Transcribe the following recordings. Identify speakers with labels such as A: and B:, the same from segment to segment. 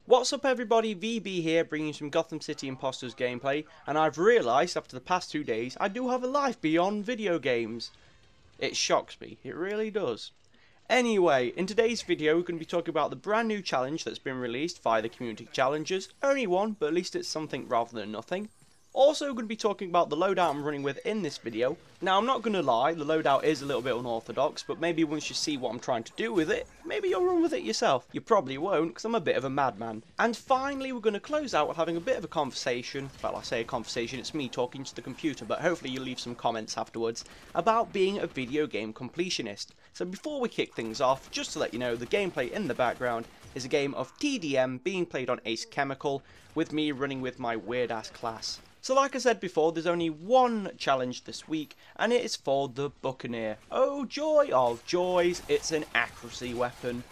A: What's up everybody, VB here bringing some Gotham City Impostors gameplay, and I've realised after the past 2 days I do have a life beyond video games. It shocks me, it really does. Anyway, in today's video we're going to be talking about the brand new challenge that's been released via the community challenges. Only one, but at least it's something rather than nothing. Also going to be talking about the loadout I'm running with in this video. Now I'm not going to lie, the loadout is a little bit unorthodox, but maybe once you see what I'm trying to do with it, maybe you'll run with it yourself. You probably won't, because I'm a bit of a madman. And finally we're going to close out with having a bit of a conversation. Well, I say a conversation, it's me talking to the computer, but hopefully you'll leave some comments afterwards about being a video game completionist. So before we kick things off, just to let you know, the gameplay in the background is a game of TDM being played on Ace Chemical, with me running with my weird ass class. So like I said before, there's only one challenge this week, and it is for the Buccaneer. Oh joy of joys, it's an accuracy weapon.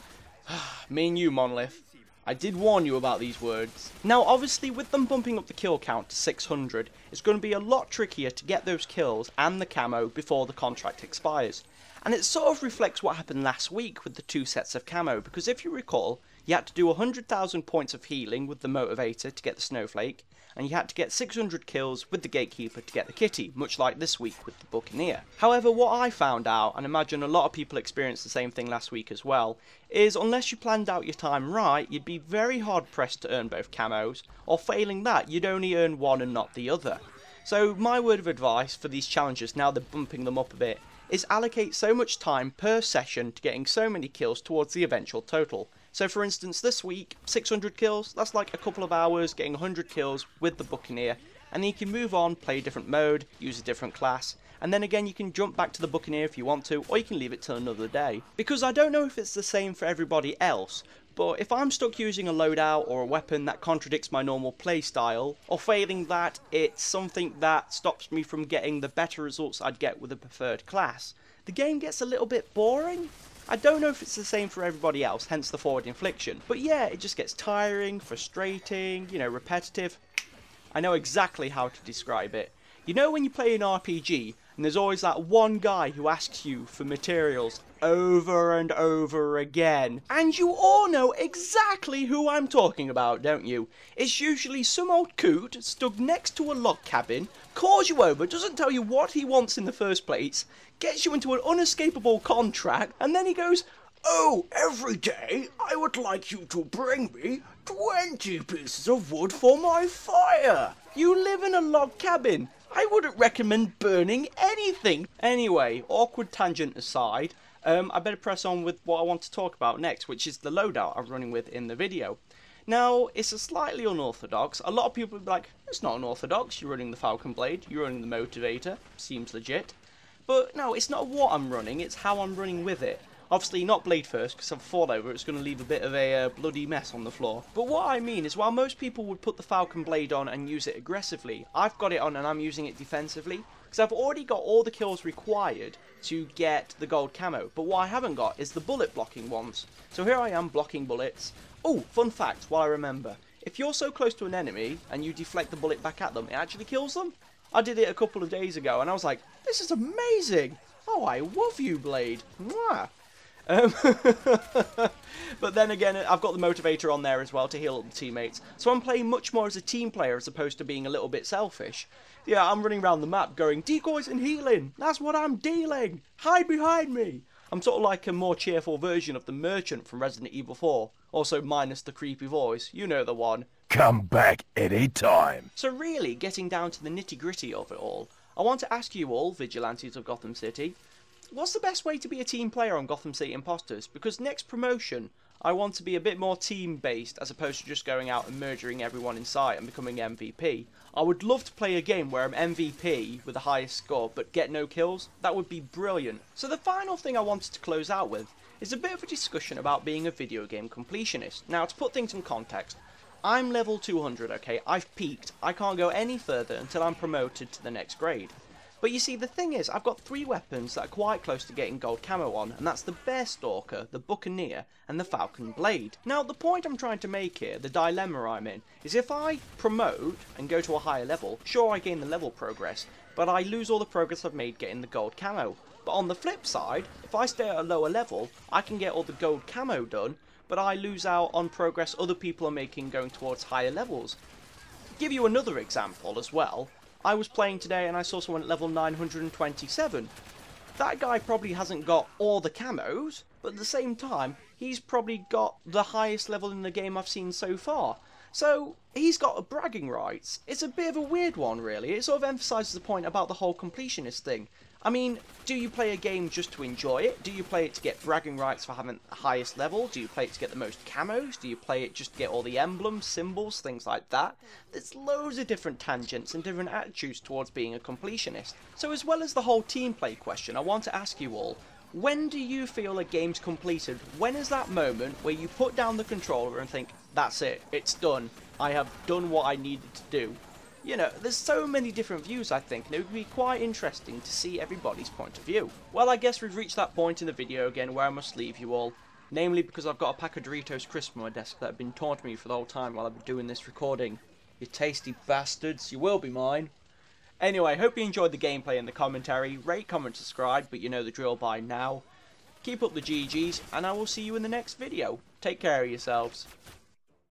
A: Me and you, Monolith. I did warn you about these words. Now obviously with them bumping up the kill count to 600, it's going to be a lot trickier to get those kills and the camo before the contract expires. And it sort of reflects what happened last week with the 2 sets of camo, because if you recall, you had to do 100,000 points of healing with the motivator to get the snowflake, and you had to get 600 kills with the gatekeeper to get the kitty, much like this week with the Buccaneer. However, what I found out, and imagine a lot of people experienced the same thing last week as well, is unless you planned out your time right, you'd be very hard pressed to earn both camos, or failing that, you'd only earn one and not the other. So my word of advice for these challenges, now they're bumping them up a bit, is allocate so much time per session to getting so many kills towards the eventual total. So for instance, this week, 600 kills, that's like a couple of hours getting 100 kills with the Buccaneer, and then you can move on, play a different mode, use a different class, and then again you can jump back to the Buccaneer if you want to, or you can leave it till another day. Because I don't know if it's the same for everybody else, but if I'm stuck using a loadout or a weapon that contradicts my normal playstyle, or failing that, it's something that stops me from getting the better results I'd get with a preferred class, the game gets a little bit boring. I don't know if it's the same for everybody else, hence the forward infliction. But yeah, it just gets tiring, frustrating, you know, repetitive. I know exactly how to describe it. You know when you play an RPG, and there's always that one guy who asks you for materials over and over again. And you all know exactly who I'm talking about, don't you? It's usually some old coot stuck next to a log cabin, calls you over, doesn't tell you what he wants in the first place, gets you into an unescapable contract, and then he goes, "Oh, every day I would like you to bring me 20 pieces of wood for my fire." You live in a log cabin. I wouldn't recommend burning anything. Anyway, awkward tangent aside, I better press on with what I want to talk about next, which is the loadout I'm running with in the video. Now, it's a slightly unorthodox. A lot of people will be like, it's not unorthodox, you're running the Falcon Blade, you're running the motivator, seems legit. But no, it's not what I'm running, it's how I'm running with it. Obviously not blade first, because if I fall over it's going to leave a bit of a bloody mess on the floor. But what I mean is, while most people would put the Falcon Blade on and use it aggressively, I've got it on and I'm using it defensively, because I've already got all the kills required to get the gold camo. But what I haven't got is the bullet blocking ones. So here I am blocking bullets. Oh, fun fact, while I remember. If you're so close to an enemy and you deflect the bullet back at them, it actually kills them. I did it a couple of days ago and I was like, this is amazing. Oh, I love you, Blade. Mwah. But then again, I've got the motivator on there as well to heal up the teammates. So I'm playing much more as a team player as opposed to being a little bit selfish. Yeah, I'm running around the map going, decoys and healing. That's what I'm dealing. Hide behind me. I'm sort of like a more cheerful version of the merchant from Resident Evil 4. Also minus the creepy voice. You know the one.
B: Come back any time.
A: So really, getting down to the nitty-gritty of it all, I want to ask you all, vigilantes of Gotham City, what's the best way to be a team player on Gotham City Impostors? Because next promotion, I want to be a bit more team-based as opposed to just going out and murdering everyone in sight and becoming MVP. I would love to play a game where I'm MVP with the highest score but get no kills. That would be brilliant. So the final thing I wanted to close out with is a bit of a discussion about being a video game completionist. Now, to put things in context, I'm level 200, okay? I've peaked. I can't go any further until I'm promoted to the next grade. But you see, the thing is, I've got 3 weapons that are quite close to getting gold camo on, and that's the Bear Stalker, the Buccaneer, and the Falcon Blade. Now, the point I'm trying to make here, the dilemma I'm in, is if I promote and go to a higher level, sure I gain the level progress, but I lose all the progress I've made getting the gold camo. But on the flip side, if I stay at a lower level, I can get all the gold camo done, but I lose out on progress other people are making going towards higher levels. Give you another example as well. I was playing today and I saw someone at level 927. That guy probably hasn't got all the camos, but at the same time, he's probably got the highest level in the game I've seen so far. So, he's got a bragging rights. It's a bit of a weird one, really. It sort of emphasises the point about the whole completionist thing. I mean, do you play a game just to enjoy it? Do you play it to get bragging rights for having the highest level? Do you play it to get the most camos? Do you play it just to get all the emblems, symbols, things like that? There's loads of different tangents and different attitudes towards being a completionist. So as well as the whole team play question, I want to ask you all, when do you feel a game's completed? When is that moment where you put down the controller and think, that's it, it's done, I have done what I needed to do? You know, there's so many different views, I think, and it would be quite interesting to see everybody's point of view. Well, I guess we've reached that point in the video again where I must leave you all. Namely because I've got a pack of Doritos crisps on my desk that have been taunting me for the whole time while I've been doing this recording. You tasty bastards, you will be mine. Anyway, hope you enjoyed the gameplay and the commentary. Rate, comment, subscribe, but you know the drill by now. Keep up the GGs, and I will see you in the next video. Take care of yourselves.